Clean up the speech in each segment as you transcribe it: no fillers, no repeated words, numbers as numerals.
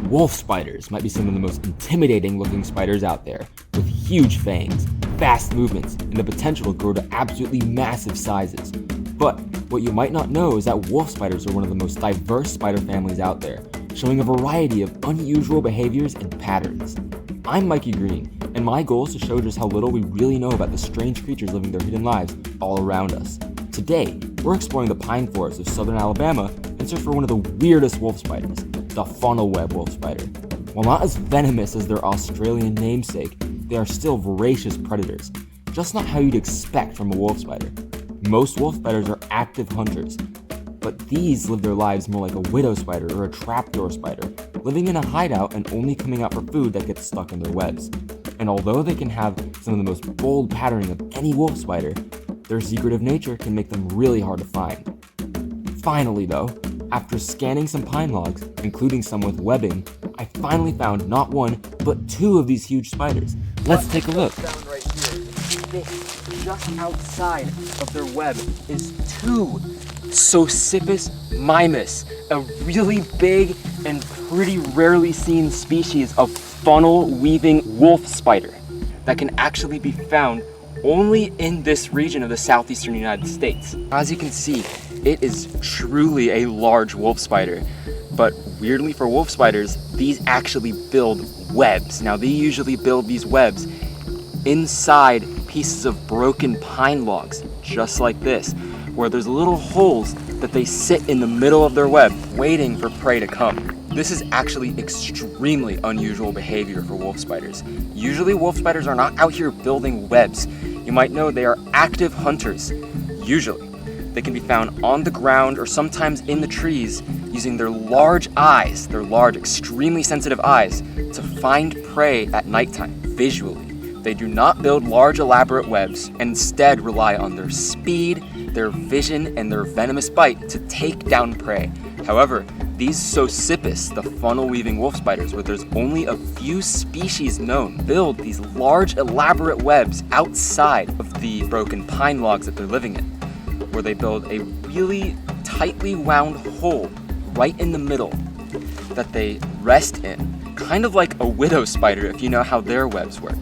Wolf spiders might be some of the most intimidating looking spiders out there, with huge fangs, fast movements, and the potential to grow to absolutely massive sizes. But what you might not know is that wolf spiders are one of the most diverse spider families out there, showing a variety of unusual behaviors and patterns. I'm Mikey Green, and my goal is to show just how little we really know about the strange creatures living their hidden lives all around us. Today, we're exploring the pine forests of southern Alabama in search for one of the weirdest wolf spiders, the funnel web wolf spider. While not as venomous as their Australian namesake, they are still voracious predators, just not how you'd expect from a wolf spider. Most wolf spiders are active hunters, but these live their lives more like a widow spider or a trapdoor spider, living in a hideout and only coming out for food that gets stuck in their webs. And although they can have some of the most bold patterning of any wolf spider, their secretive nature can make them really hard to find. Finally though, after scanning some pine logs, including some with webbing, I finally found not one, but two of these huge spiders. Let's take a look. Found right here. Just outside of their web is two Socipus mimus, a really big and pretty rarely seen species of funnel weaving wolf spider that can actually be found only in this region of the southeastern United States. As you can see, it is truly a large wolf spider, but weirdly for wolf spiders, these actually build webs. Now they usually build these webs inside pieces of broken pine logs, just like this, where there's little holes that they sit in the middle of their web, waiting for prey to come. This is actually extremely unusual behavior for wolf spiders. Usually wolf spiders are not out here building webs. You might know they are active hunters, usually. They can be found on the ground or sometimes in the trees using their large eyes, their large, extremely sensitive eyes, to find prey at nighttime, visually. They do not build large, elaborate webs and instead rely on their speed, their vision, and their venomous bite to take down prey. However, these Socipus, the funnel-weaving wolf spiders, where there's only a few species known, build these large, elaborate webs outside of the broken pine logs that they're living in, where they build a really tightly wound hole right in the middle that they rest in, kind of like a widow spider if you know how their webs work.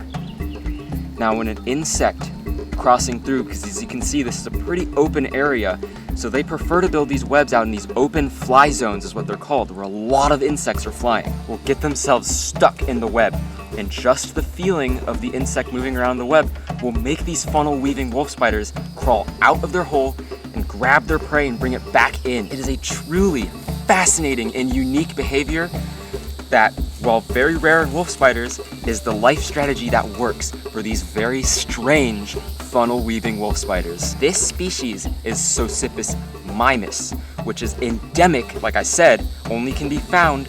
Now when an insect crossing through, because as you can see this is a pretty open area, so they prefer to build these webs out in these open fly zones is what they're called, where a lot of insects are flying, will get themselves stuck in the web, and just the feeling of the insect moving around the web will make these funnel weaving wolf spiders crawl out of their hole and grab their prey and bring it back in. It is a truly fascinating and unique behavior that, while very rare in wolf spiders, is the life strategy that works for these very strange funnel-weaving wolf spiders. This species is Socipus mimus, which is endemic, like I said, only can be found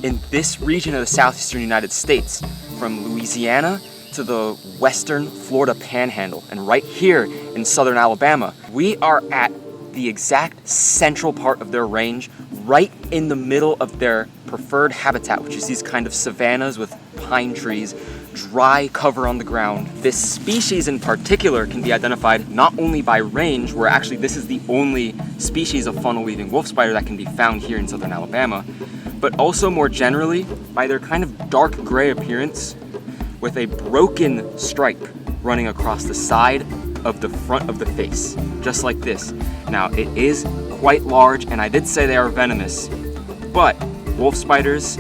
in this region of the southeastern United States, from Louisiana to the western Florida panhandle, and right here in southern Alabama. We are at the exact central part of their range, right in the middle of their preferred habitat, which is these kind of savannas with pine trees, dry cover on the ground. This species in particular can be identified not only by range, where actually this is the only species of funnel-weaving wolf spider that can be found here in southern Alabama, but also more generally by their kind of dark gray appearance with a broken stripe running across the side of the front of the face, just like this. Now it is quite large, and I did say they are venomous, but wolf spiders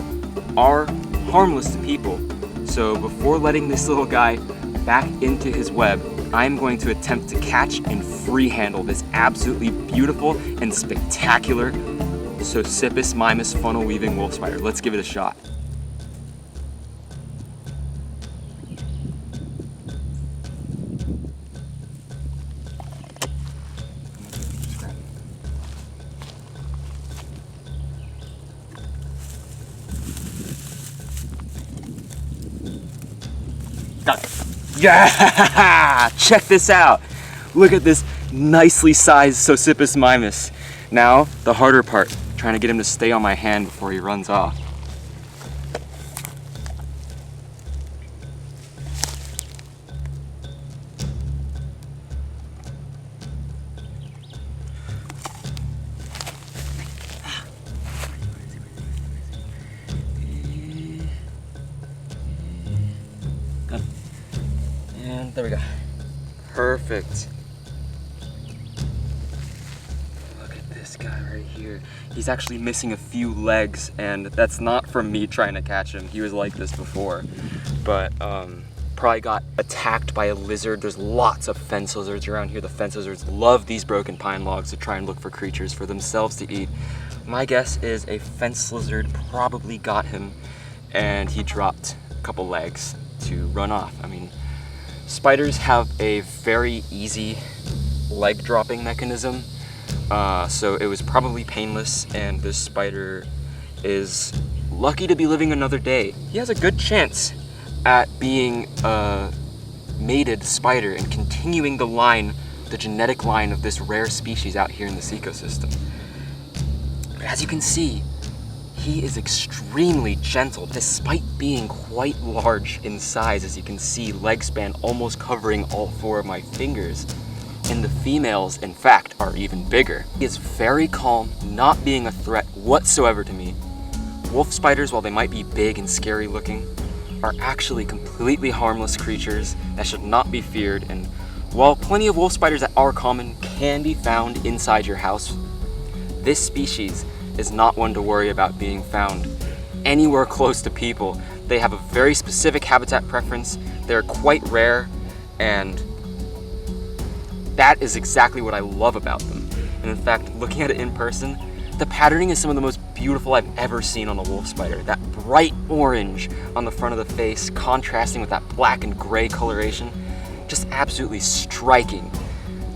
are harmless to people. So before letting this little guy back into his web, I'm going to attempt to catch and free handle this absolutely beautiful and spectacular Socipus mimus funnel weaving wolf spider. Let's give it a shot. Got it. Yeah! Check this out. Look at this nicely sized Socipus mimus. Now, the harder part, trying to get him to stay on my hand before he runs off. There we go. Perfect. Look at this guy right here. He's actually missing a few legs, and that's not from me trying to catch him. He was like this before, but probably got attacked by a lizard. There's lots of fence lizards around here. The fence lizards love these broken pine logs to try and look for creatures for themselves to eat. My guess is a fence lizard probably got him, and he dropped a couple legs to run off. I mean, spiders have a very easy leg dropping mechanism, so it was probably painless, and this spider is lucky to be living another day. He has a good chance at being a mated spider and continuing the genetic line of this rare species out here in this ecosystem. But as you can see, he is extremely gentle, despite being quite large in size. As you can see, leg span almost covering all 4 of my fingers. And the females, in fact, are even bigger. He is very calm, not being a threat whatsoever to me. Wolf spiders, while they might be big and scary looking, are actually completely harmless creatures that should not be feared. And while plenty of wolf spiders that are common can be found inside your house, this species is not one to worry about being found anywhere close to people. They have a very specific habitat preference. They're quite rare, and that is exactly what I love about them. And in fact, looking at it in person, the patterning is some of the most beautiful I've ever seen on a wolf spider. That bright orange on the front of the face, contrasting with that black and gray coloration, just absolutely striking.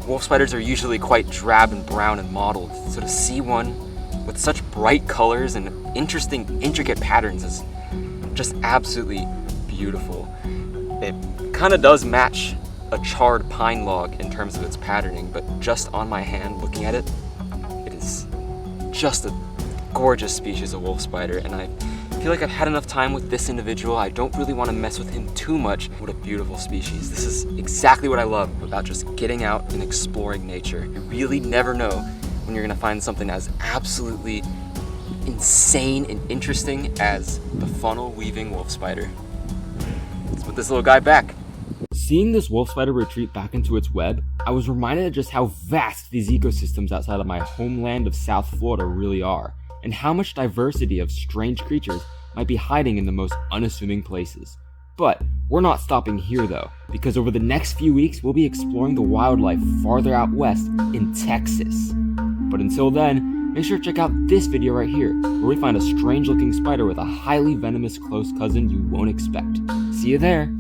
Wolf spiders are usually quite drab and brown and mottled, so to see one with such bright colors and interesting, intricate patterns is just absolutely beautiful. It kind of does match a charred pine log in terms of its patterning, but just on my hand looking at it, it is just a gorgeous species of wolf spider, and I feel like I've had enough time with this individual. I don't really want to mess with him too much. What a beautiful species. This is exactly what I love about just getting out and exploring nature. You really never know when you're gonna find something as absolutely insane and interesting as the funnel weaving wolf spider. Let's put this little guy back. Seeing this wolf spider retreat back into its web, I was reminded of just how vast these ecosystems outside of my homeland of South Florida really are, and how much diversity of strange creatures might be hiding in the most unassuming places. But we're not stopping here though, because over the next few weeks we'll be exploring the wildlife farther out west in Texas. But until then, make sure to check out this video right here, where we find a strange looking spider with a highly venomous close cousin you won't expect. See you there!